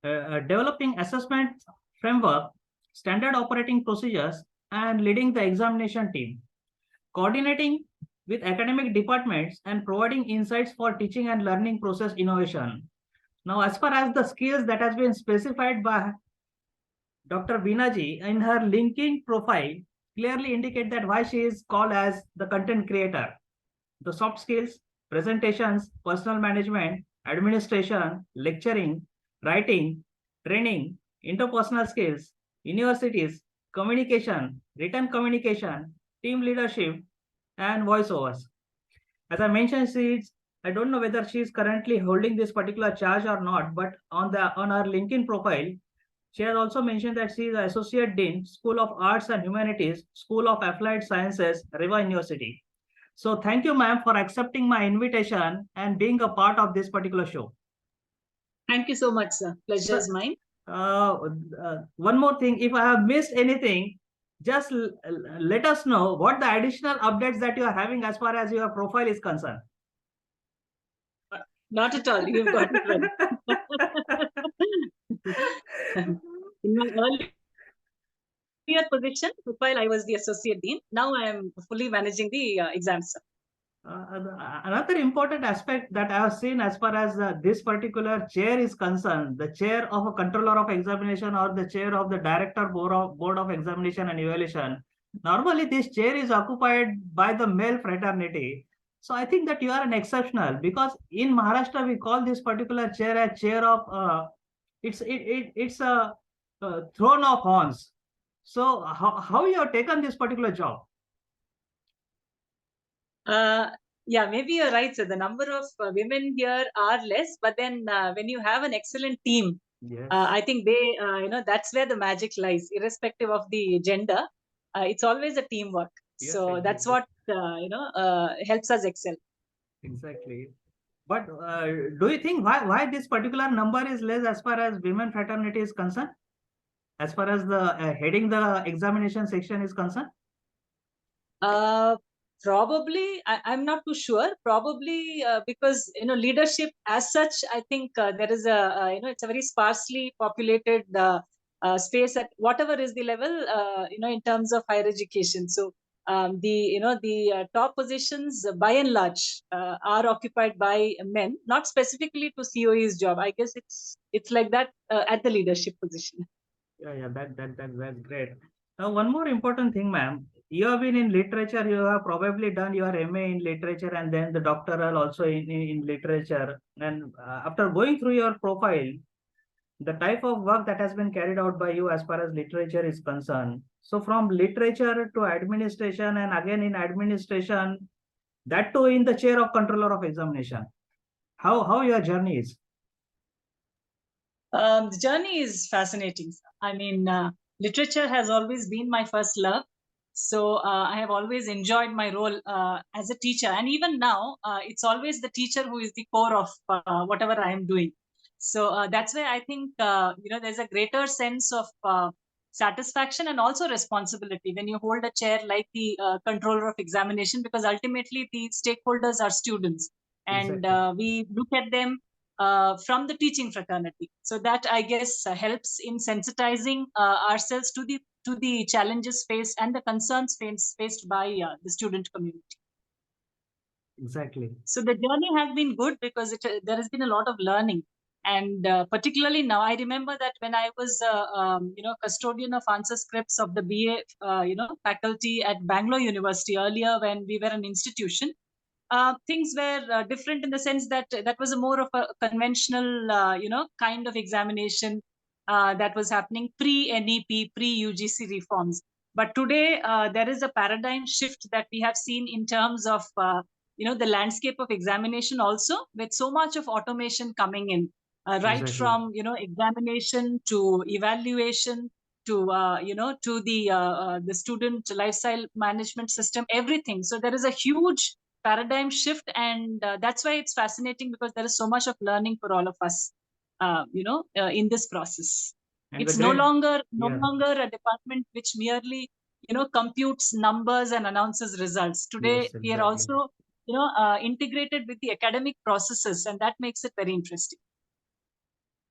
developing assessment framework, standard operating procedures, and leading the examination team, coordinating with academic departments and providing insights for teaching and learning process innovation. Now, as far as the skills that has been specified by Dr. Beena ji in her LinkedIn profile clearly indicate that why she is called as the content creator. The soft skills, presentations, personal management, administration, lecturing, writing, training, interpersonal skills, universities, communication, written communication, team leadership, and voiceovers. As I mentioned, I don't know whether she is currently holding this particular charge or not, but on her LinkedIn profile, she has also mentioned that she is Associate Dean, School of Arts and Humanities, School of Applied Sciences, Reva University. So thank you, ma'am, for accepting my invitation and being a part of this particular show. Thank you so much, sir. Pleasure is mine. One more thing, if I have missed anything, just let us know what the additional updates that you are having as far as your profile is concerned. Not at all. You've got it right. In my earlier position, while I was the associate dean, now I am fully managing the exams. Another important aspect that I have seen as far as this particular chair is concerned, the chair of a controller of examination or the chair of the director board of examination and evaluation. Normally, this chair is occupied by the male fraternity. So I think that you are an exceptional, because in Maharashtra we call this particular chair a chair of it's a throne of horns. So how you have taken this particular job? Yeah, maybe you're right. So the number of women here are less, but then when you have an excellent team, Yes. I think they, that's where the magic lies, irrespective of the gender. It's always a teamwork. Yes, so exactly. that's what helps us excel. Exactly. But do you think why this particular number is less as far as women fraternity is concerned? As far as the heading the examination section is concerned? Probably, I'm not too sure. Probably because leadership as such, I think there is a it's a very sparsely populated space at whatever is the level in terms of higher education. So the top positions by and large are occupied by men, not specifically to COE's job. I guess it's like that at the leadership position. Yeah, that's great. Now, one more important thing, ma'am. You have been in literature. You have probably done your MA in literature and then the doctoral also in literature. And after going through your profile, the type of work that has been carried out by you as far as literature is concerned. So from literature to administration, and again in administration, that too in the chair of controller of examination. How your journey is? The journey is fascinating. I mean, literature has always been my first love. So I have always enjoyed my role as a teacher. And even now, it's always the teacher who is the core of whatever I am doing. So that's why I think, there's a greater sense of satisfaction and also responsibility when you hold a chair like the controller of examination, because ultimately the stakeholders are students. And we look at them from the teaching fraternity. So that, I guess, helps in sensitizing ourselves to the challenges faced and the concerns faced by the student community. Exactly. So the journey has been good because there has been a lot of learning. And particularly now, I remember that when I was, custodian of answer scripts of the BA, faculty at Bangalore University earlier when we were an institution, things were different in the sense that that was a more of a conventional, kind of examination that was happening pre-NEP, pre-UGC reforms. But today, there is a paradigm shift that we have seen in terms of, the landscape of examination also, with so much of automation coming in, right from, examination to evaluation to, to the student lifestyle management system, everything. So there is a huge paradigm shift, and that's why it's fascinating, because there is so much of learning for all of us in this process. And it's no longer a department which merely computes numbers and announces results. Today we are also integrated with the academic processes, and that makes it very interesting.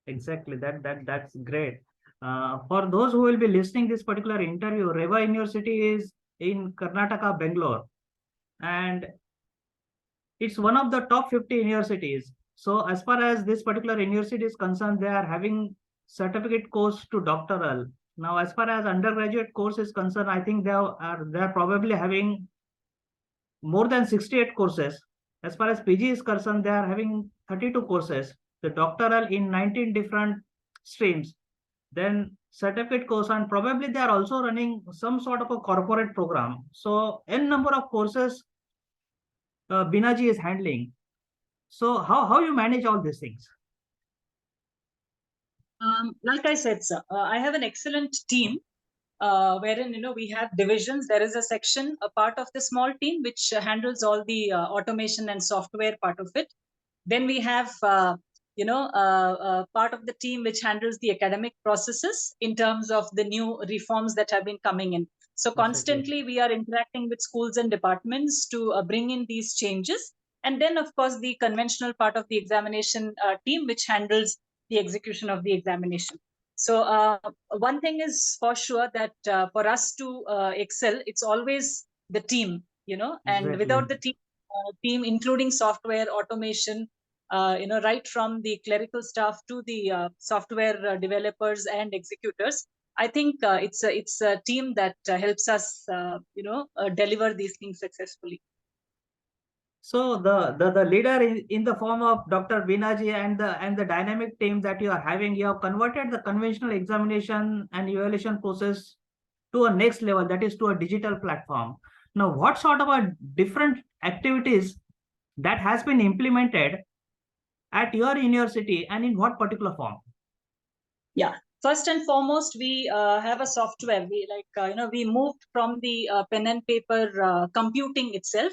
Exactly. That's great. For those who will be listening this particular interview, Reva University is in Karnataka, Bangalore, and it's one of the top 50 universities. So as far as this particular university is concerned, they are having certificate course to doctoral. Now, as far as undergraduate course is concerned, I think they are probably having more than 68 courses. As far as PG is concerned, they are having 32 courses. The doctoral in 19 different streams. Then certificate course, and probably they are also running some sort of a corporate program. So n number of courses Binaji is handling. So how you manage all these things? Like I said, sir, I have an excellent team wherein we have divisions. There is a section, a part of the small team which handles all the automation and software part of it. Then we have part of the team which handles the academic processes in terms of the new reforms that have been coming in. So Exactly. constantly we are interacting with schools and departments to bring in these changes. And then, of course, the conventional part of the examination team which handles the execution of the examination. So one thing is for sure that for us to excel, it's always the team, and Exactly. without the team, including software, automation, right from the clerical staff to the software developers and executors. I think it's a team that helps us, deliver these things successfully. So the leader in the form of Dr. Binaji and the dynamic team that you are having, you have converted the conventional examination and evaluation process to a next level, that is to a digital platform. Now, what sort of a different activities that has been implemented at your university and in what particular form? Yeah. First and foremost, we have a software. We moved from the pen and paper computing itself.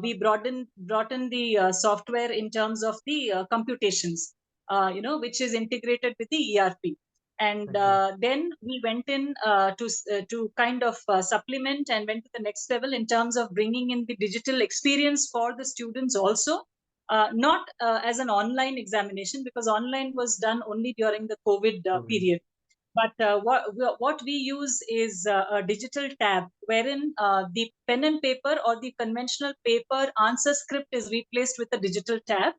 We brought in the software in terms of the computations, which is integrated with the ERP. And then we went in to kind of supplement and went to the next level in terms of bringing in the digital experience for the students also, not as an online examination, because online was done only during the COVID period. But what we use is a digital tab wherein the pen and paper or the conventional paper answer script is replaced with a digital tab.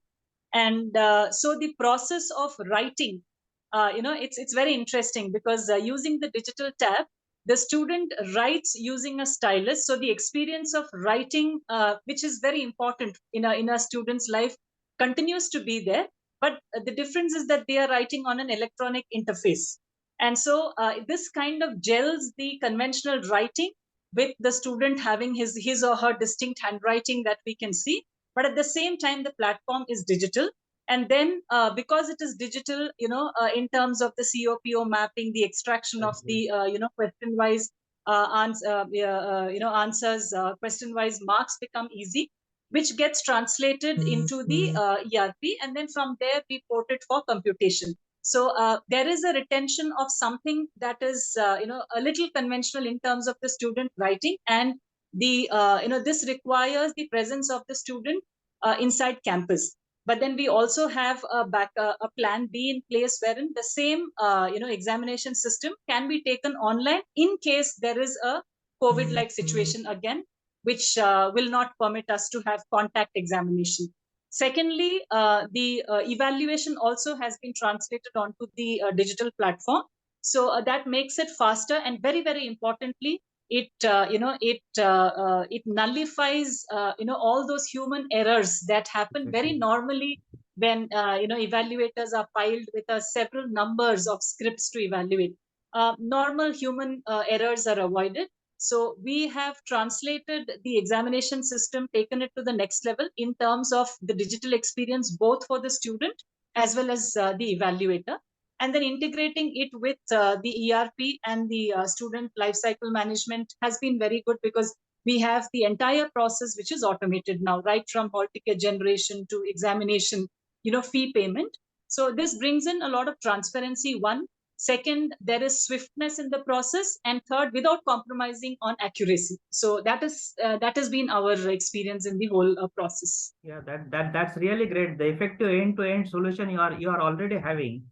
And so the process of writing, it's very interesting because using the digital tab, the student writes using a stylus. So the experience of writing, which is very important in a student's life, continues to be there. But the difference is that they are writing on an electronic interface. And so this kind of gels the conventional writing with the student having his or her distinct handwriting that we can see. But at the same time, the platform is digital. And then because it is digital, in terms of the COPO mapping, the extraction of the question wise answers, question wise marks become easy, which gets translated into the ERP, and then from there we port it for computation. So there is a retention of something that is a little conventional in terms of the student writing, and the this requires the presence of the student inside campus. But then we also have a plan B in place wherein the same examination system can be taken online in case there is a COVID like situation again, which will not permit us to have contact examination. Secondly, the evaluation also has been translated onto the digital platform. So that makes it faster, and very, very importantly, it nullifies all those human errors that happen very normally when evaluators are piled with several numbers of scripts to evaluate. Normal human errors are avoided. So we have translated the examination system, taken it to the next level in terms of the digital experience, both for the student as well as the evaluator. And then integrating it with the ERP and the student lifecycle management has been very good, because we have the entire process which is automated now, right from hall ticket generation to examination, fee payment. So this brings in a lot of transparency, one. Second, there is swiftness in the process, and third, without compromising on accuracy. So that has been our experience in the whole process. Yeah, that's really great. The effective end-to-end solution you are already having.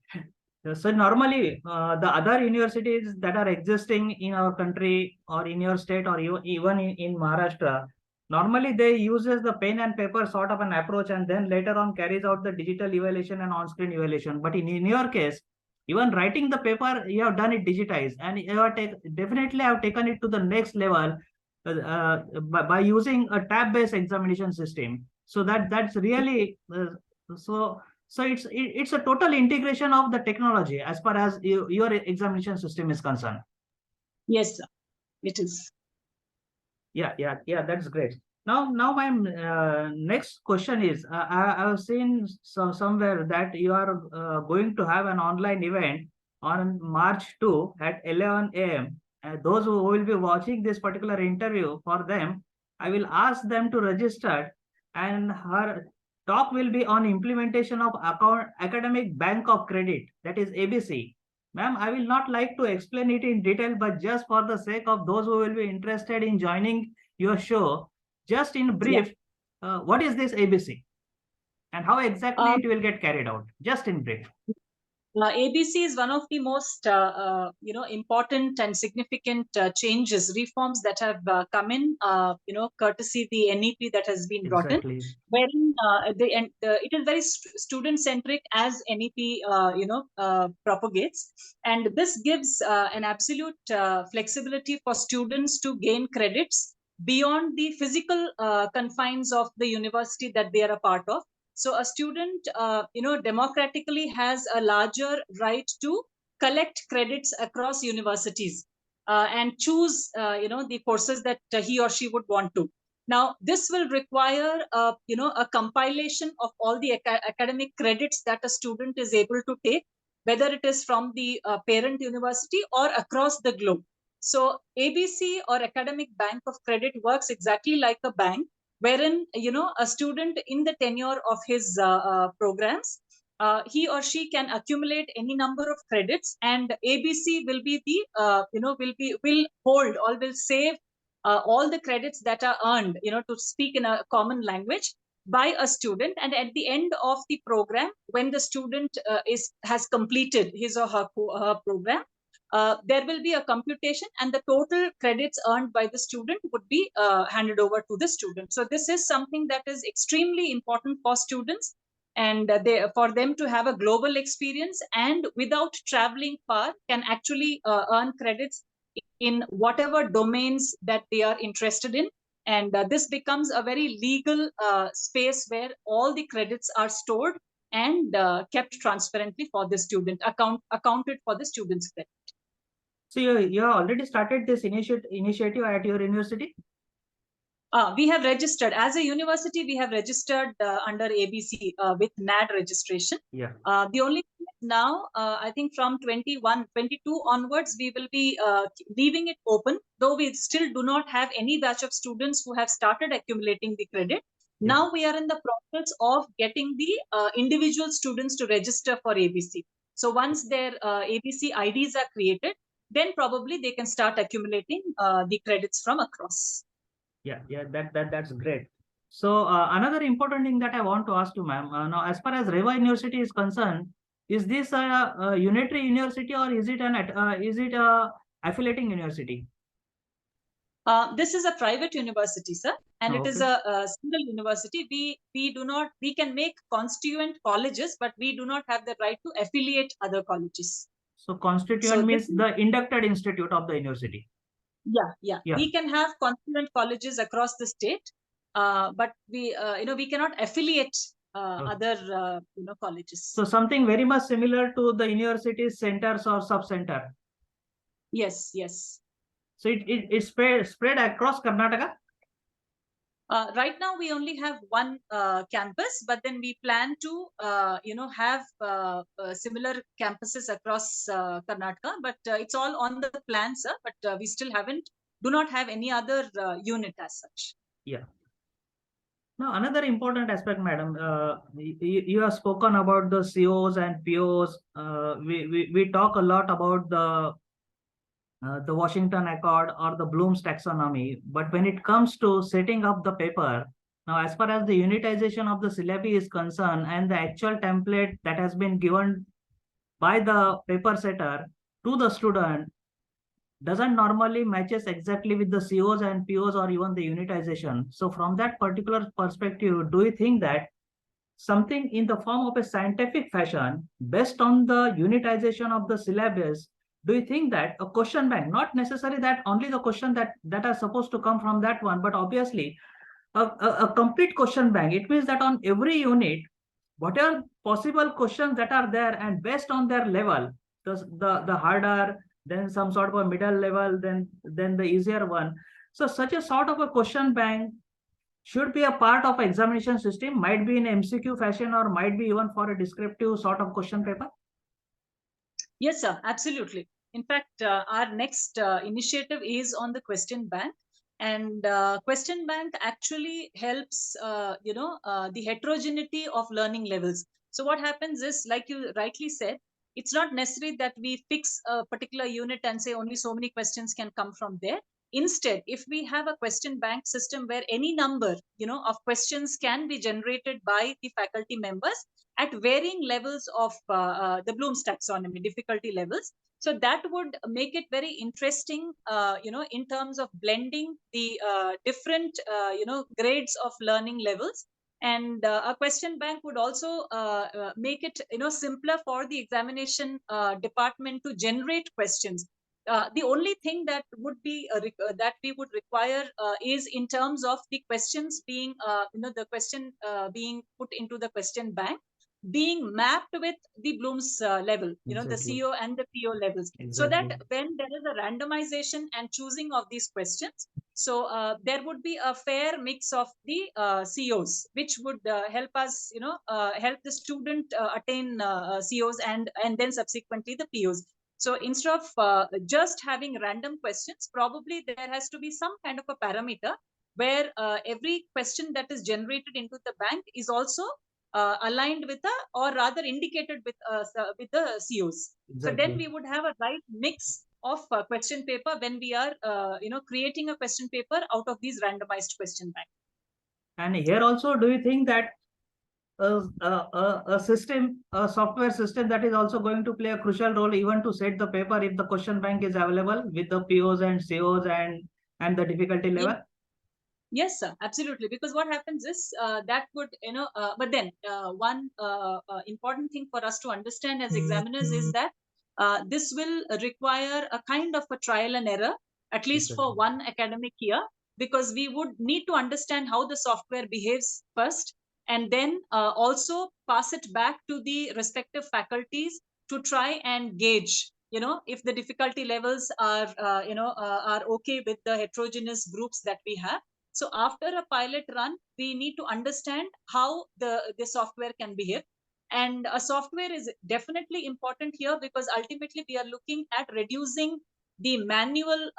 So normally, the other universities that are existing in our country or in your state or even in Maharashtra, normally they uses the pen and paper sort of an approach and then later on carries out the digital evaluation and on-screen evaluation. But in your case, even writing the paper, you have done it digitized and you have definitely have taken it to the next level by using a tab-based examination system. So that's really so it's a total integration of the technology as far as your examination system is concerned. Yes, sir, it is. Yeah, that's great. Now my next question is, I've seen somewhere that you are going to have an online event on March 2 at 11 a.m. Those who will be watching this particular interview, for them, I will ask them to register, and her talk will be on implementation of academic bank of credit, that is ABC. Ma'am, I will not like to explain it in detail, but just for the sake of those who will be interested in joining your show, just in brief, what is this ABC and how exactly it will get carried out? Just in brief. ABC is one of the most important and significant changes, reforms that have come in, courtesy the NEP that has been brought in, Exactly. wherein it is very student centric as NEP propagates, and this gives an absolute flexibility for students to gain credits beyond the physical confines of the university that they are a part of. So a student, democratically has a larger right to collect credits across universities and choose, the courses that he or she would want to. Now, this will require, a compilation of all the academic credits that a student is able to take, whether it is from the parent university or across the globe. So ABC, or Academic Bank of Credit, works exactly like a bank, wherein a student in the tenure of his programs, he or she can accumulate any number of credits, and ABC will be the will hold or will save all the credits that are earned, to speak in a common language, by a student. And at the end of the program, when the student has completed his or her program, there will be a computation, and the total credits earned by the student would be handed over to the student. So this is something that is extremely important for students, and for them to have a global experience, and without traveling far, can actually earn credits in whatever domains that they are interested in. And this becomes a very legal space where all the credits are stored and kept transparently for the student, accounted for the student's credit. So you have already started this initiative at your university? We have registered as a university. We have registered under ABC with NAD registration. Yeah. The only thing is now, I think from 21, 22 onwards, we will be leaving it open, though we still do not have any batch of students who have started accumulating the credit. Yeah. Now we are in the process of getting the individual students to register for ABC. So once their ABC IDs are created, then probably they can start accumulating the credits from across. Yeah, that's great. So another important thing that I want to ask you, ma'am, now as far as Reva University is concerned, is this a unitary university or is it a affiliating university? This is a private university, sir, and it is Okay. a single university. We can make constituent colleges, but we do not have the right to affiliate other colleges. So constituent So means the inducted institute of the university. Yeah. We can have constituent colleges across the state, but we cannot affiliate other colleges. So something very much similar to the university's centers or sub-center. Yes. So it's spread across Karnataka? Right now, we only have one campus, but then we plan to, have similar campuses across Karnataka. But it's all on the plan, sir. But we still do not have any other unit as such. Yeah. Now, another important aspect, madam, you have spoken about the COs and POs. We talk a lot about the Washington Accord or the Bloom's taxonomy. But when it comes to setting up the paper, now as far as the unitization of the syllabi is concerned and the actual template that has been given by the paper setter to the student doesn't normally matches exactly with the COs and POs or even the unitization. So from that particular perspective, do you think that something in the form of a scientific fashion based on the unitization of the syllabus, do you think that a question bank, not necessarily that only the question that are supposed to come from that one, but obviously a complete question bank, it means that on every unit what are possible questions that are there, and based on their level, the harder, then some sort of a middle level, then the easier one. So such a sort of a question bank should be a part of examination system, might be in MCQ fashion or might be even for a descriptive sort of question paper. Yes, sir, absolutely. In fact, our next initiative is on the question bank, and question bank actually helps, the heterogeneity of learning levels. So what happens is, like you rightly said, it's not necessary that we fix a particular unit and say only so many questions can come from there. Instead, if we have a question bank system where any number, of questions can be generated by the faculty members at varying levels of the Bloom's taxonomy difficulty levels. So that would make it very interesting, in terms of blending the different, grades of learning levels. And a question bank would also make it, simpler for the examination department to generate questions. The only thing that would be that we would require is in terms of the questions being, the question being put into the question bank, being mapped with the Bloom's level, the CO and the PO levels, so that when there is a randomization and choosing of these questions, so there would be a fair mix of the COs, which would help us, help the student attain COs and then subsequently the POs. So instead of just having random questions, probably there has to be some kind of a parameter where every question that is generated into the bank is also aligned with or rather indicated with the COs. Exactly. So then we would have a right mix of question paper when we are creating a question paper out of these randomized question bank. And here also, do you think that a system, a software system, that is also going to play a crucial role even to set the paper if the question bank is available with the POs and COs and the difficulty level? Yeah. Yes, sir, absolutely. Because what happens is that would, but then one important thing for us to understand as examiners is that this will require a kind of a trial and error, at least for one academic year, because we would need to understand how the software behaves first, and then also pass it back to the respective faculties to try and gauge, if the difficulty levels are, are okay with the heterogeneous groups that we have. So after a pilot run, we need to understand how the software can behave. And a software is definitely important here, because ultimately we are looking at reducing the manual,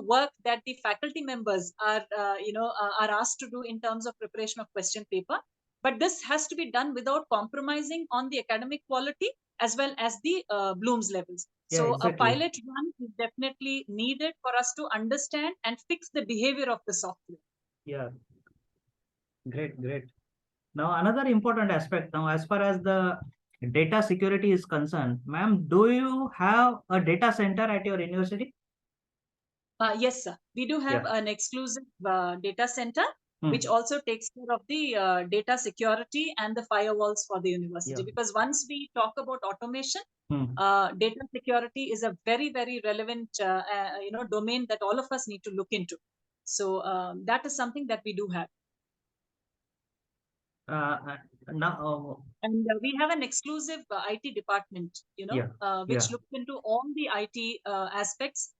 work that the faculty members are, are asked to do in terms of preparation of question paper. But this has to be done without compromising on the academic quality as well as the Bloom's levels. So a pilot run is definitely needed for us to understand and fix the behavior of the software. Yeah, great. Now, another important aspect now, as far as the data security is concerned, ma'am, do you have a data center at your university? Yes, sir. We do have an exclusive data center, which also takes care of the data security and the firewalls for the university. Because once we talk about automation, data security is a very, very relevant, domain that all of us need to look into. So that is something that we do have. And we have an exclusive IT department, which looks into all the IT aspects,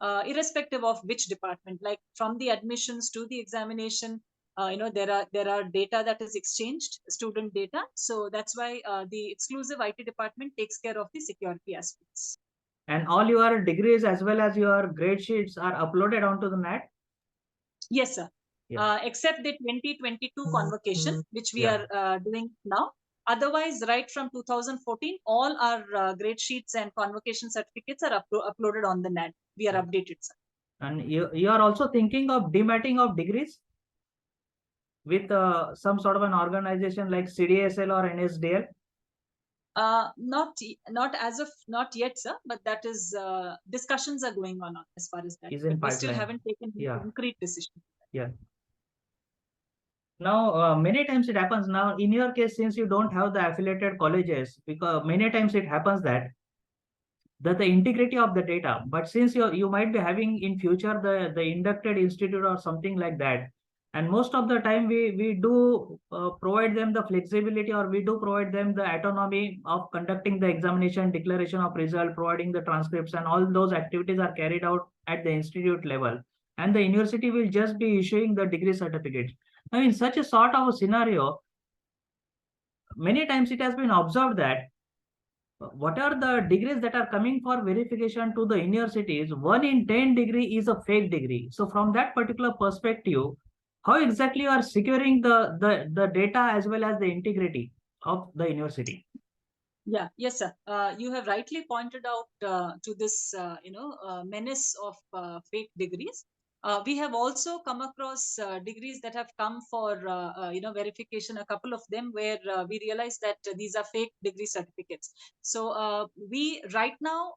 irrespective of which department, like from the admissions to the examination. There are data that is exchanged, student data. So that's why the exclusive IT department takes care of the security aspects. And all your degrees as well as your grade sheets are uploaded onto the net? Yes, sir. except the 2022 convocation, which we are doing now. Otherwise, right from 2014, all our grade sheets and convocation certificates are uploaded on the NAD. We are updated, sir. And you are also thinking of dematting of degrees with some sort of an organization like CDSL or NSDL? Not yet, sir. But that is discussions are going on as far as that. Is in but we still pipeline. haven't taken a concrete decision. Yeah. Now, many times it happens now in your case, since you don't have the affiliated colleges, because many times it happens that the integrity of the data, but since you might be having in future the inducted institute or something like that, and most of the time we do provide them the flexibility, or we do provide them the autonomy of conducting the examination, declaration of result, providing the transcripts, and all those activities are carried out at the institute level, and the university will just be issuing the degree certificates. Now in such a sort of a scenario, many times it has been observed that what are the degrees that are coming for verification to the universities, 1 in 10 degree is a fake degree. So from that particular perspective, how exactly you are securing the data as well as the integrity of the university? Yes, sir. You have rightly pointed out to this, menace of fake degrees. We have also come across degrees that have come for, verification. A couple of them where we realized that these are fake degree certificates. So we right now,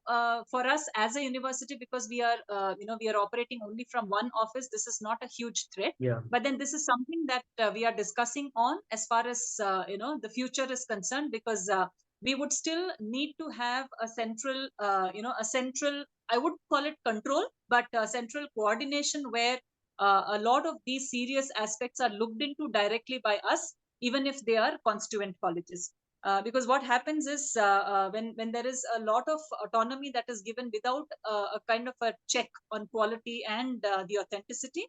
for us as a university, because we are, we are operating only from one office. This is not a huge threat. Yeah. But then this is something that we are discussing on as far as the future is concerned, because we would still need to have a central, I would call it control, but central coordination where a lot of these serious aspects are looked into directly by us, even if they are constituent colleges. Because what happens is when there is a lot of autonomy that is given without a kind of a check on quality and the authenticity,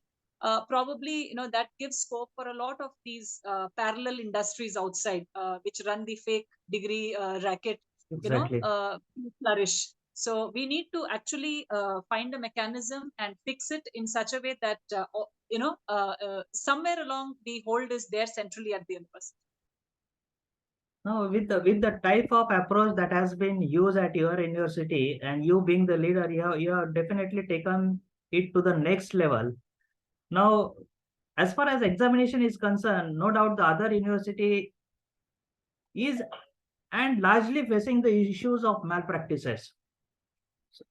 probably that gives scope for a lot of these parallel industries outside, which run the fake degree racket, Exactly. flourish. So we need to actually find a mechanism and fix it in such a way that somewhere along the hold is there centrally at the university. Now, with the type of approach that has been used at your university, and you being the leader, you have definitely taken it to the next level. Now, as far as examination is concerned, no doubt the other university is and largely facing the issues of malpractices.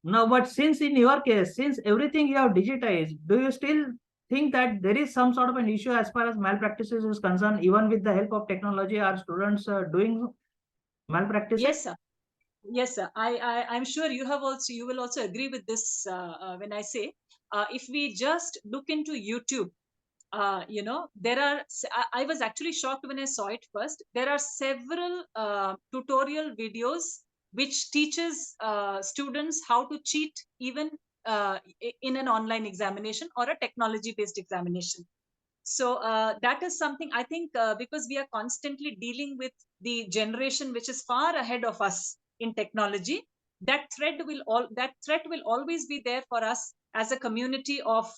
Now, but since in your case, since everything you have digitized, do you still think that there is some sort of an issue as far as malpractices is concerned, even with the help of technology? Are students doing malpractices? Yes, sir. Yes, sir. I'm sure you will also agree with this when I say, if we just look into YouTube, there are, I was actually shocked when I saw it first. There are several tutorial videos which teaches students how to cheat even in an online examination or a technology based examination. So that is something I think, because we are constantly dealing with the generation which is far ahead of us in technology. That threat will always be there for us as a community of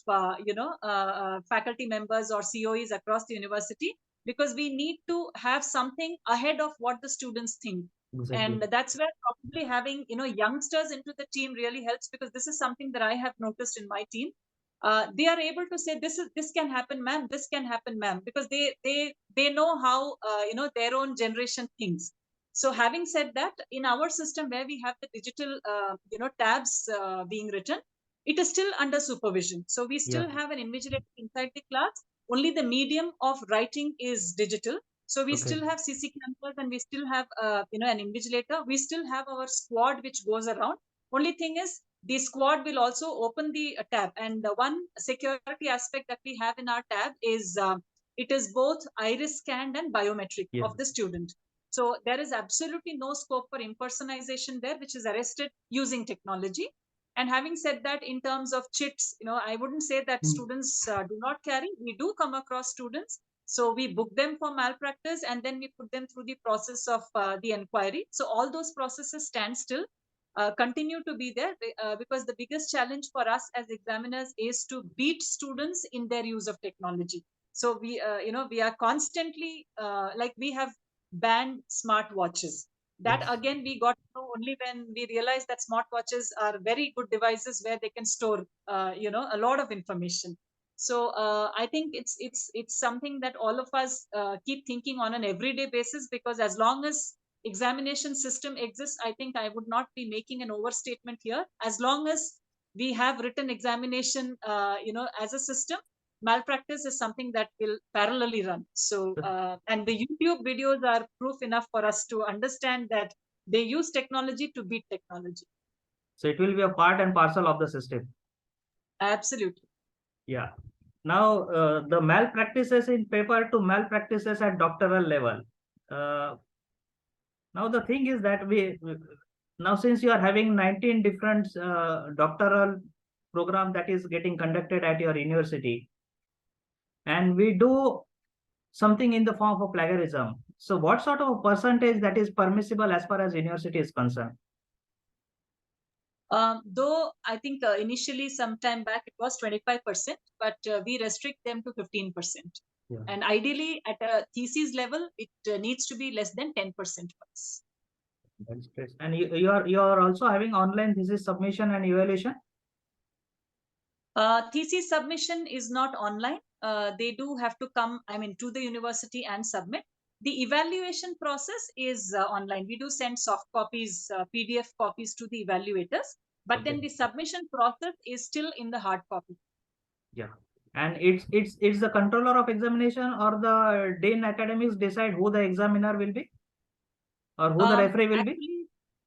faculty members or COEs across the university, because we need to have something ahead of what the students think. Exactly. And that's where probably having youngsters into the team really helps, because this is something that I have noticed in my team. They are able to say this can happen, ma'am, this can happen, ma'am, because they know how their own generation thinks. So having said that, in our system where we have the digital tabs being written, it is still under supervision. So we still have an invigilator inside the class. Only the medium of writing is digital. So we still have CC cameras, and we still have an invigilator. We still have our squad which goes around. Only thing is, the squad will also open the tab, and the one security aspect that we have in our tab is it is both iris scanned and biometric of the student. So there is absolutely no scope for impersonation there, which is arrested using technology. And having said that, in terms of chits, I wouldn't say that students do not carry. We do come across students. So we book them for malpractice, and then we put them through the process of the inquiry. So all those processes stand still. continue to be there, because the biggest challenge for us as examiners is to beat students in their use of technology. So we are constantly, like, we have banned smartwatches. That Yes. again we got to know only when we realized that smartwatches are very good devices where they can store a lot of information. So I think it's something that all of us keep thinking on an everyday basis, because as long as examination system exists, I think I would not be making an overstatement here. As long as we have written examination as a system, malpractice is something that will parallelly run. So and the YouTube videos are proof enough for us to understand that they use technology to beat technology. So it will be a part and parcel of the system. Absolutely. Yeah. Now, the malpractices in paper to malpractices at doctoral level. Uh, Now the thing is that now, since you are having 19 different doctoral program that is getting conducted at your university, and we do something in the form of plagiarism. So what sort of percentage that is permissible as far as university is concerned? Though I think initially sometime back it was 25%, but we restrict them to 15%. Yeah. And ideally at a thesis level, it needs to be less than 10% for us. That's great. And you are also having online thesis submission and evaluation? Thesis submission is not online. They do have to come, to the university and submit. The evaluation process is online. We do send soft copies, PDF copies to the evaluators, but Okay. then the submission process is still in the hard copy. Yeah. And it's the controller of examination or the dean academics decide who the examiner will be or who the referee will be? Actually,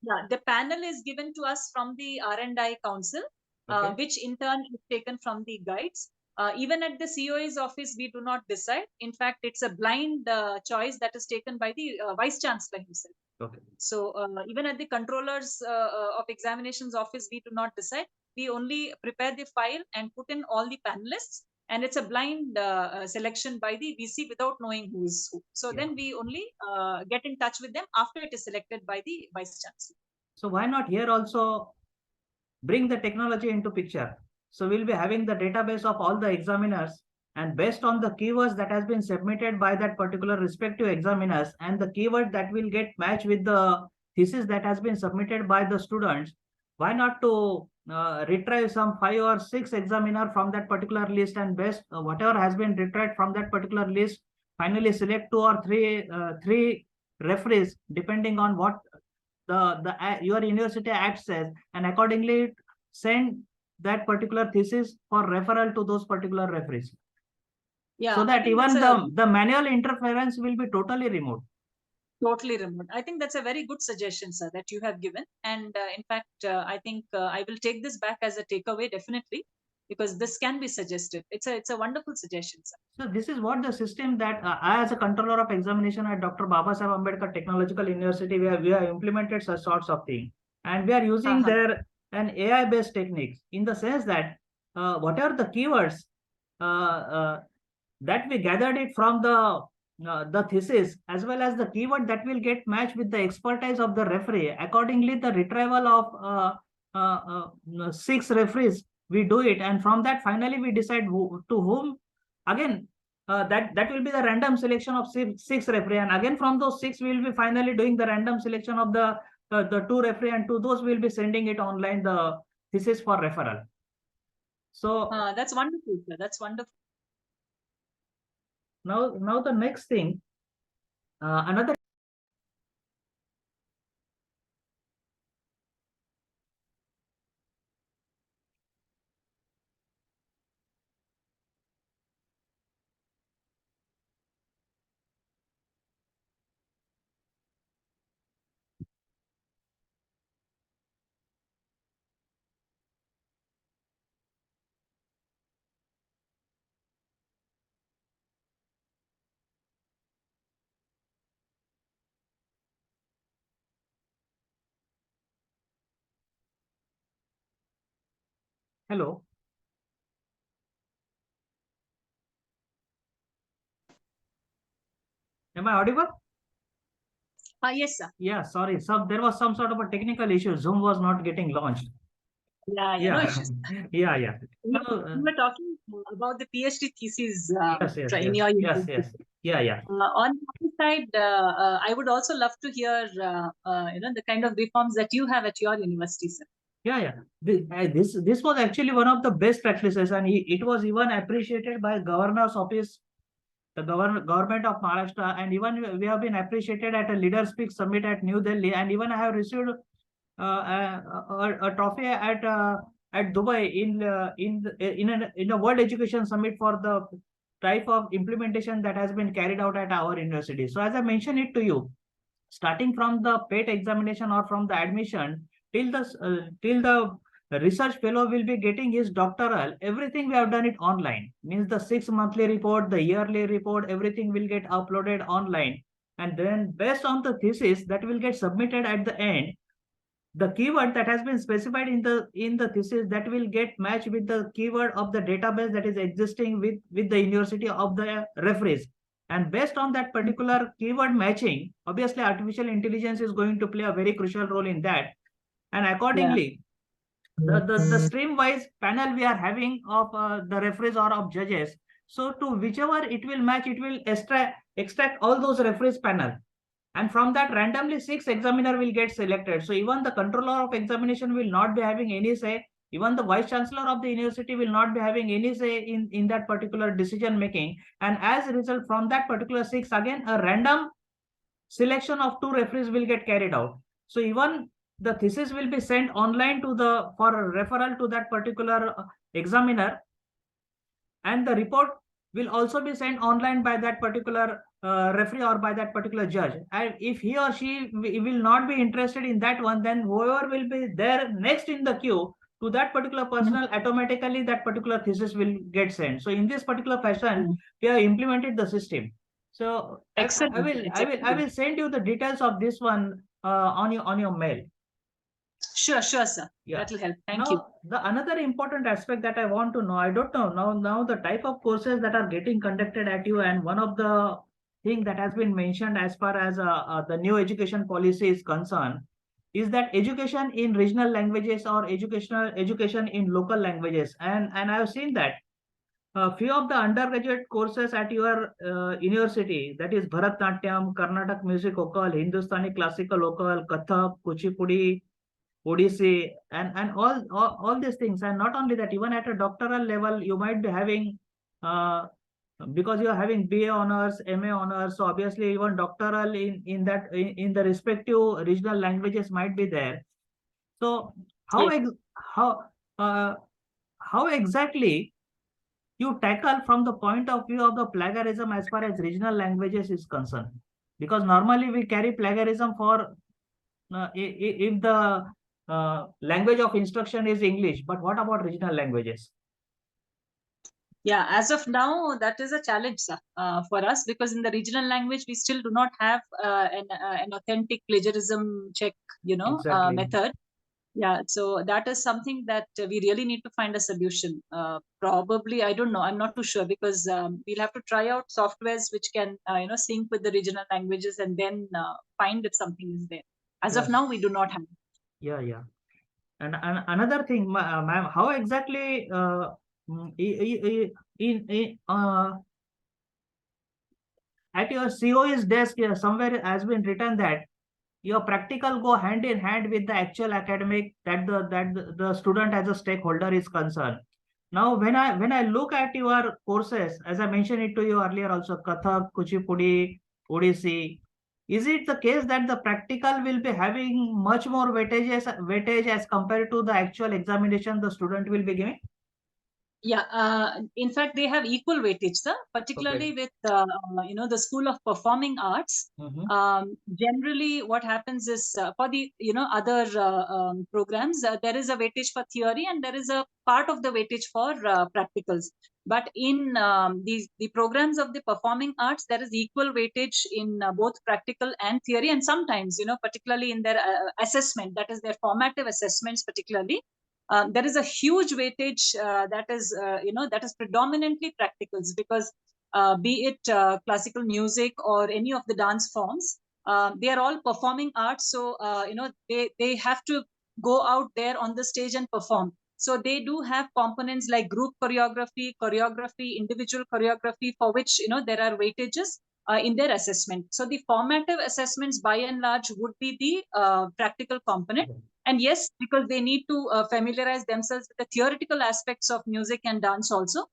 yeah, the panel is given to us from the R&I Council, Okay. which in turn is taken from the guides. Even at the COA's office, we do not decide. In fact, it's a blind choice that is taken by the Vice Chancellor himself. Okay. So even at the controllers of examinations office, we do not decide. We only prepare the file and put in all the panelists, and it's a blind selection by the VC without knowing who is who. So Yeah. then we only get in touch with them after it is selected by the Vice Chancellor. So why not here also bring the technology into picture? So we'll be having the database of all the examiners, and based on the keywords that has been submitted by that particular respective examiners and the keyword that will get matched with the thesis that has been submitted by the students, why not to retrieve some 5 or 6 examiner from that particular list, and best whatever has been retrieved from that particular list, finally select 2 or 3 referees depending on what the your university act says, and accordingly send that particular thesis for referral to those particular referees. Yeah, So I that think even that's the manual interference will be totally removed. totally removed. I think that's a very good suggestion, sir, that you have given. And in fact, I think I will take this back as a takeaway, definitely, because this can be suggested. It's a wonderful suggestion, sir. So this is what the system that I, as a controller of examination at Dr. Babasaheb Ambedkar Technological University, we have implemented such sorts of thing, and we are using Uh-huh. their an AI based techniques, in the sense that whatever the keywords uh, uh, that we gathered it from the thesis, as well as the keyword that will get matched with the expertise of the referee. Accordingly, the retrieval of 6 referees, we do it, and from that finally we decide to whom. Again, that will be the random selection of six referee, and again from those 6 we will be finally doing the random selection of the 2 referee, and to those we will be sending it online the thesis for referral. So That's wonderful, sir. That's wonderful. now the next thing, another. Hello. Am I audible? Yes, sir. Yeah, sorry. There was some sort of a technical issue. Zoom was not getting launched. Yeah, no Yeah, issues. yeah. We So, we were talking about the PhD thesis in yes, your yes, university. yes. Yeah. On the other side, I would also love to hear, the kind of reforms that you have at your university, sir. Yeah. This was actually one of the best practices, and it was even appreciated by governor's office, the government of Maharashtra, and even we have been appreciated at a Leader Speak Summit at New Delhi, and even I have received a trophy at Dubai in a World Education Summit for the type of implementation that has been carried out at our university. So as I mentioned it to you, starting from the PET examination or from the admission till the research fellow will be getting his doctoral, everything we have done it online. Means the 6 monthly report, the yearly report, everything will get uploaded online. And then based on the thesis that will get submitted at the end, the keyword that has been specified in the thesis that will get matched with the keyword of the database that is existing with the university of the referees, and based on that particular keyword matching, obviously artificial intelligence is going to play a very crucial role in that. And Yeah. accordingly, the stream wise panel we are having of the referees or of judges, so to whichever it will match, it will extract all those referees panel, and from that randomly 6 examiner will get selected. So even the controller of examination will not be having any say, even the vice chancellor of the university will not be having any say in that particular decision making. And as a result, from that particular 6, again a random selection of 2 referees will get carried out. So even the thesis will be sent online to the for referral to that particular examiner, and the report will also be sent online by that particular referee or by that particular judge. And if he or she will not be interested in that one, then whoever will be there next in the queue to that particular personal, automatically that particular thesis will get sent. So in this particular fashion, we have implemented the system. So I Excellent. will It's I will I excellent. will send you the details of this one on your mail. Sure, sir. Yeah. That will help. Thank you. Now, the another important aspect that I want to know, I don't know now the type of courses that are getting conducted at you, and one of the thing that has been mentioned as far as the new education policy is concerned, is that education in regional languages or education in local languages, and I have seen that a few of the undergraduate courses at your university, that is Bharatnatyam, Carnatic music vocal, Hindustani classical vocal, Kathak, Kuchipudi, Odissi, and all these things. And not only that, even at a doctoral level, you might be having, because you are having BA honors, MA honors, so obviously even doctoral in the respective regional languages might be there. So how Yes. ex uh, how exactly you tackle from the point of view of the plagiarism as far as regional languages is concerned? Because normally we carry plagiarism for if the language of instruction is English, but what about regional languages? Yeah, as of now, that is a challenge, sir, for us, because in the regional language, we still do not have an authentic plagiarism check, Exactly. method. Yeah, so that is something that we really need to find a solution. Probably, I don't know. I'm not too sure, because we'll have to try out softwares which can, sync with the regional languages, and then find if something is there. As of Yes. now, we do not have. Yeah. And another thing, ma'am, how exactly at your COE's desk somewhere has been written that your practical go hand in hand with the actual academic, that the student as a stakeholder is concerned. Now, when I look at your courses, as I mentioned it to you earlier, also Kathak, Kuchipudi, Odissi, is it the case that the practical will be having much more weightage as compared to the actual examination the student will be giving? Yeah, in fact, they have equal weightage, sir, Okay. particularly with, the School of Performing Arts. Mm-hmm. Generally, what happens is, for the, other programs, there is a weightage for theory, and there is a part of the weightage for practicals. But in the programs of the performing arts, there is equal weightage in both practical and theory. And sometimes, particularly in their assessment, that is their formative assessments, particularly, there is a huge weightage that is predominantly practicals, because be it classical music or any of the dance forms, they are all performing arts, so they have to go out there on the stage and perform. So they do have components like group choreography, individual choreography, for which there are weightages in their assessment. So the formative assessments by and large would be the practical component. And yes, because they need to familiarize themselves with the theoretical aspects of music and dance also.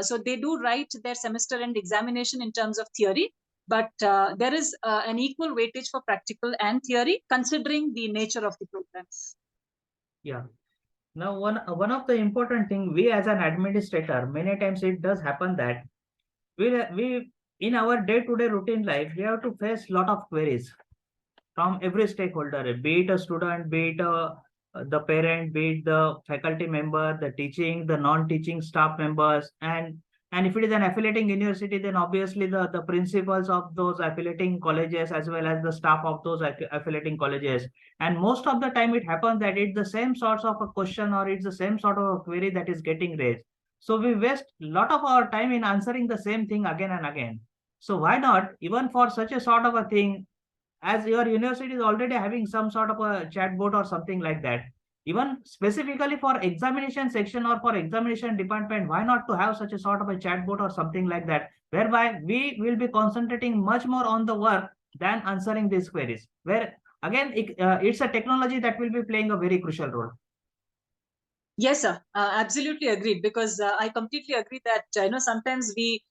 So they do write their semester end examination in terms of theory, but there is an equal weightage for practical and theory, considering the nature of the programs. Yeah. Now, one of the important thing, we as an administrator, many times it does happen that we in our day-to-day routine life, we have to face lot of queries from every stakeholder, be it a student, be it the parent, be it the faculty member, the teaching, the non-teaching staff members, and if it is an affiliating university, then obviously the principals of those affiliating colleges as well as the staff of those affiliating colleges. And most of the time it happens that it's the same sorts of a question or it's the same sort of a query that is getting raised. So we waste a lot of our time in answering the same thing again and again. So why not, even for such a sort of a thing, as your university is already having some sort of a chatbot or something like that, even specifically for examination section or for examination department, why not to have such a sort of a chatbot or something like that, whereby we will be concentrating much more on the work than answering these queries, where again it's a technology that will be playing a very crucial role. Yes, sir. Absolutely agreed. Because I completely agree that sometimes we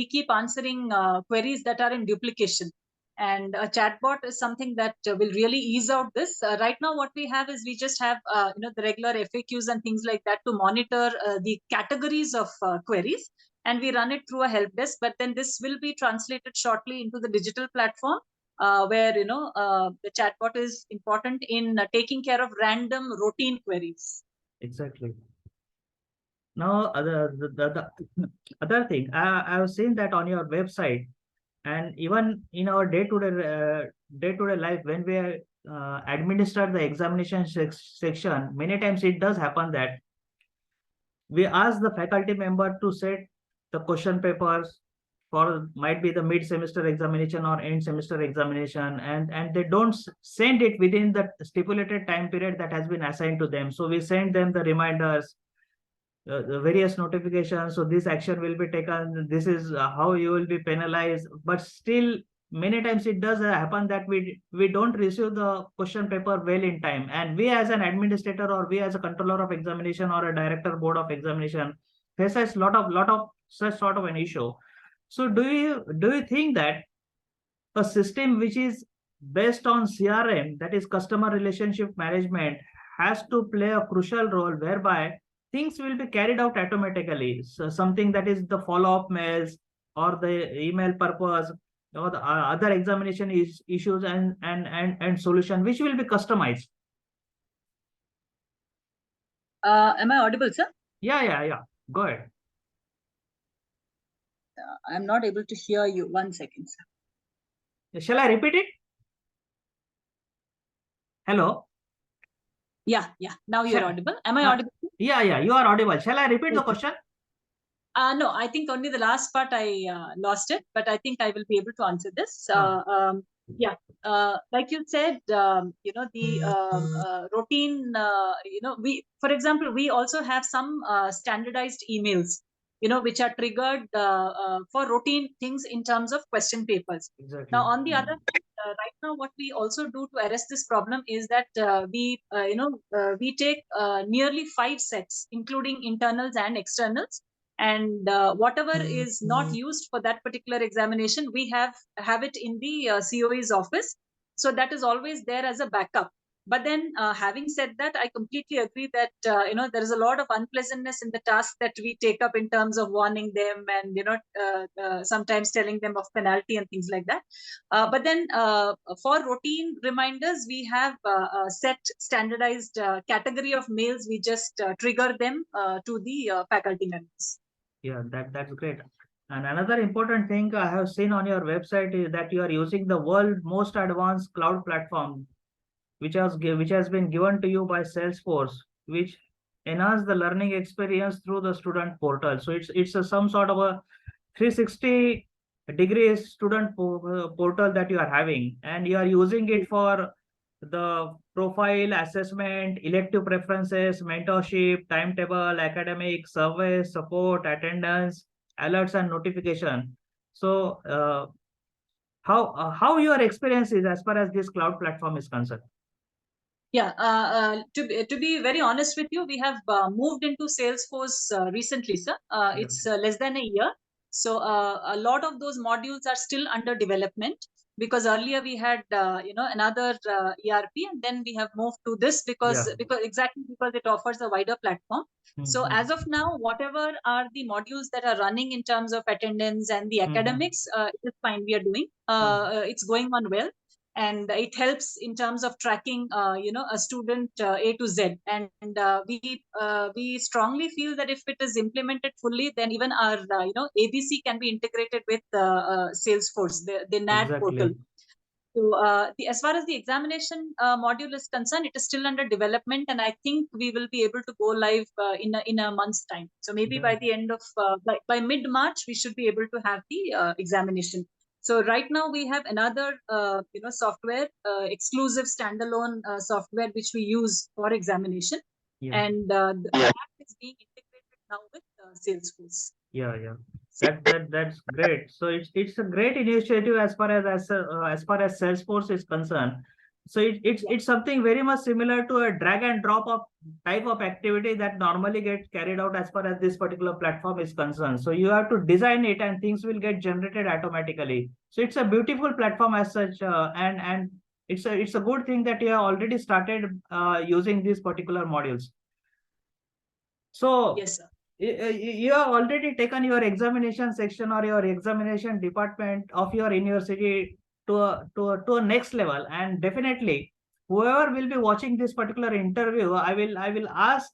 keep answering queries that are in duplication, and a chatbot is something that will really ease out this. Right now, what we have is we just have the regular FAQs and things like that to monitor the categories of queries, and we run it through a help desk. But then this will be translated shortly into the digital platform. Where the chatbot is important in taking care of random routine queries. Exactly. Now, the other thing, I have seen that on your website, and even in our day-to-day life, when we administer the examination section, many times it does happen that we ask the faculty member to set the question papers for, might be the mid-semester examination or end semester examination, and they don't send it within the stipulated time period that has been assigned to them. So we send them the reminders, the various notifications, so this action will be taken, this is how you will be penalized. But still many times it does happen that we don't receive the question paper well in time, and we as an administrator or we as a controller of examination or a director board of examination faces lot of such sort of an issue. So do you think that a system which is based on CRM, that is customer relationship management, has to play a crucial role, whereby things will be carried out automatically? So something that is the follow-up mails or the email purpose or the other examination issues and solution, which will be customized. Am I audible, sir? Yeah. Go ahead. I'm not able to hear you. 1 second, sir. Shall I repeat it? Hello? Yeah. Now you're audible. Am I audible? Yeah, you are audible. Shall I repeat the question? No, I think only the last part I lost it, but I think I will be able to answer this. Yeah, like you said, the routine, for example, we also have some standardized emails, which are triggered for routine things in terms of question papers. Exactly. Now, on the other hand, right now, what we also do to arrest this problem is that we take nearly 5 sets, including internals and externals. And whatever is not used for that particular examination, we have it in the COE's office. So that is always there as a backup. But then having said that, I completely agree that there is a lot of unpleasantness in the task that we take up in terms of warning them and sometimes telling them of penalty and things like that. But then for routine reminders, we have a set standardized category of mails. We just trigger them to the faculty members. Yeah, that's great. And another important thing I have seen on your website is that you are using the world most advanced cloud platform, which has been given to you by Salesforce, which enhance the learning experience through the student portal. So it's some sort of a 360 degree student portal that you are having, and you are using it for the profile assessment, elective preferences, mentorship, timetable, academic, survey, support, attendance, alerts, and notification. So, how your experience is as far as this cloud platform is concerned? Yeah, to be very honest with you, we have moved into Salesforce recently, sir. Yeah. It's less than a year. So a lot of those modules are still under development, because earlier we had another ERP, and then we have moved to this because Yeah. because it offers a wider platform. So Mhm. as of now, whatever are the modules that are running in terms of attendance and the Mhm. academics, it is fine. We are doing. It's going on well, and it helps in terms of tracking a student A to Z. And we strongly feel that if it is implemented fully, then even our ABC can be integrated with Salesforce, the NAD portal. Exactly. So as far as the examination module is concerned, it is still under development, and I think we will be able to go live in a month's time. So maybe Yeah. by the end of by mid March, we should be able to have the examination. So right now we have another software, exclusive standalone software, which we use for examination, Yeah. and that is being integrated now with Salesforce. Yeah. Yeah. That's great. So it's a great initiative as far as Salesforce is concerned. So Yeah. it's something very much similar to a drag and drop of type of activity that normally get carried out as far as this particular platform is concerned. So you have to design it, and things will get generated automatically. So it's a beautiful platform as such, and it's a good thing that you have already started using these particular modules. So Yes, sir. you have already taken your examination section or your examination department of your university to a next level, and definitely whoever will be watching this particular interview, I will ask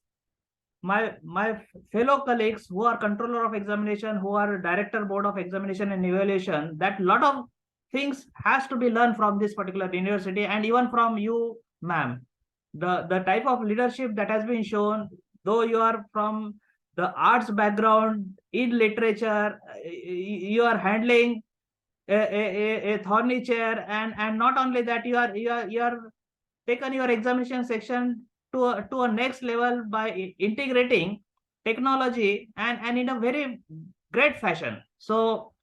my fellow colleagues who are controller of examination, who are director board of examination and evaluation, that lot of things has to be learned from this particular university, and even from you, ma'am. The type of leadership that has been shown, though you are from the arts background in literature, you are handling a thorny chair, and not only that, you are taken your examination section to a next level by integrating technology, and in a very great fashion. So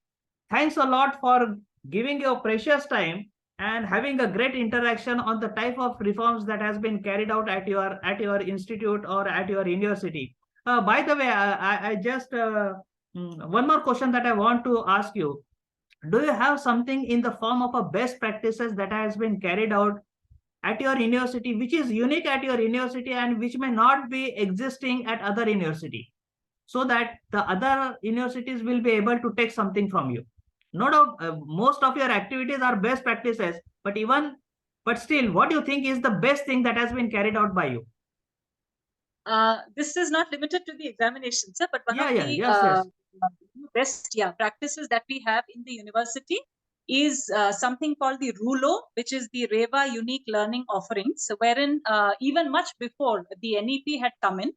thanks a lot for giving your precious time and having a great interaction on the type of reforms that has been carried out at your institute or at your university. By the way, I just one more question that I want to ask you. Do you have something in the form of a best practices that has been carried out at your university, which is unique at your university and which may not be existing at other university, so that the other universities will be able to take something from you? No doubt, most of your activities are best practices, but still, what do you think is the best thing that has been carried out by you? This is not limited to the examinations, sir, but one Yeah, of yeah, the yes, yes. best practices that we have in the university is something called the RULO, which is the Reva Unique Learning Offerings, wherein even much before the NEP had come in,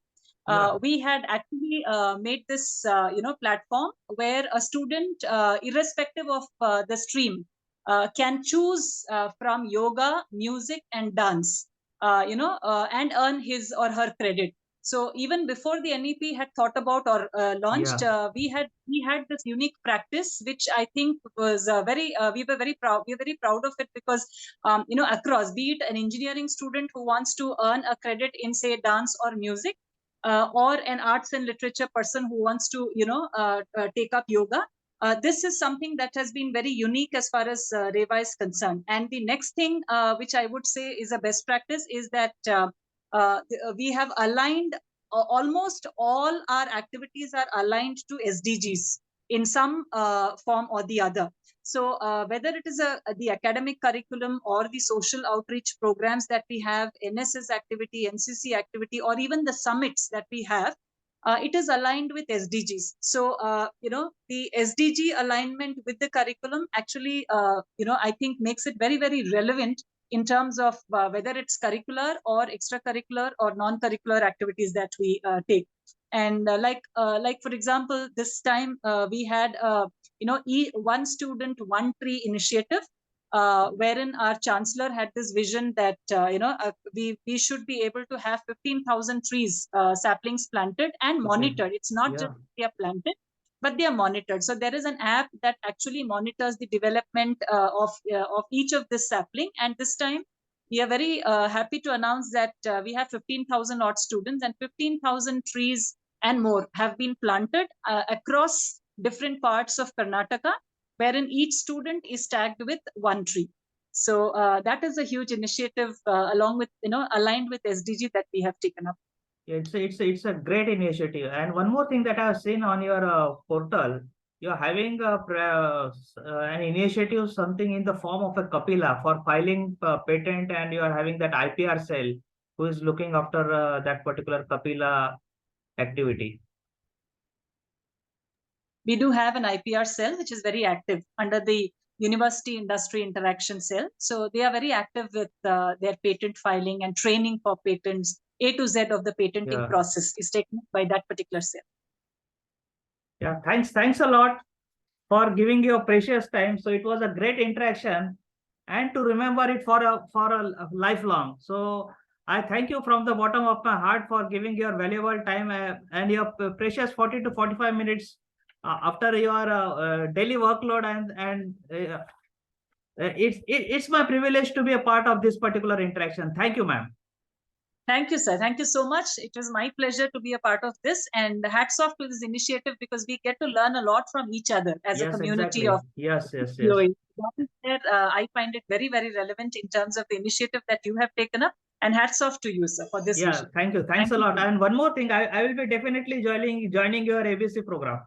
Yeah, we had actually made this platform where a student, irrespective of the stream, can choose from yoga, music, and dance, and earn his or her credit. So even before the NEP had thought about or launched, yeah, we had this unique practice, which I think was we were very proud. We were very proud of it because across, be it an engineering student who wants to earn a credit in, say, dance or music, or an arts and literature person who wants to take up yoga. This is something that has been very unique as far as Reva is concerned. And the next thing, which I would say is a best practice, is that we have aligned almost all our activities are aligned to SDGs in some form or the other. So whether it is the academic curriculum or the social outreach programs that we have, NSS activity, NCC activity, or even the summits that we have, it is aligned with SDGs. So, the SDG alignment with the curriculum actually, I think makes it very, very relevant in terms of whether it's curricular or extracurricular or non-curricular activities that we take. And like for example, this time we had one student, one tree initiative, wherein our chancellor had this vision that we should be able to have 15,000 trees, saplings planted and monitored. It's not just they are planted, but they are monitored. So there is an app that actually monitors the development of each of this sapling. And this time, we are very happy to announce that we have 15,000 odd students, and 15,000 trees and more have been planted across different parts of Karnataka, wherein each student is tagged with one tree. So that is a huge initiative, along with, aligned with SDG that we have taken up. It's a great initiative. And one more thing that I've seen on your portal, you're having an initiative, something in the form of a Kapila for filing patent, and you are having that IPR cell who is looking after that particular Kapila activity. We do have an IPR cell which is very active under the University Industry Interaction Cell. So they are very active with their patent filing and training for patents. A to Z of the patenting process is taken by that particular cell. Yeah, thanks a lot for giving your precious time. So it was a great interaction, and to remember it for a lifelong. So I thank you from the bottom of my heart for giving your valuable time and your precious 40 to 45 minutes after your daily workload, and it's my privilege to be a part of this particular interaction. Thank you, ma'am. Thank you, sir. Thank you so much. It was my pleasure to be a part of this, and hats off to this initiative, because we get to learn a lot from each other as a community of yes. That is where I find it very, very relevant in terms of the initiative that you have taken up. And hats off to you, sir, for this vision. Thank you. Thanks a lot. And one more thing, I will be definitely joining your ABC program.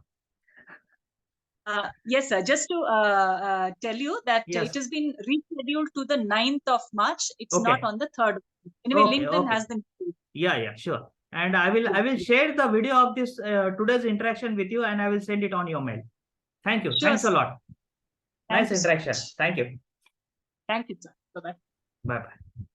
Yes, sir. Just to tell you that it has been rescheduled to the 9th of March. It's not on the 3rd. Anyway, LinkedIn has the. Yeah, sure. And I will share the video of this today's interaction with you, and I will send it on your mail. Thank you. Sure, thanks a lot. Nice interaction. Thank you. Thank you, sir. Bye-bye. Bye-bye.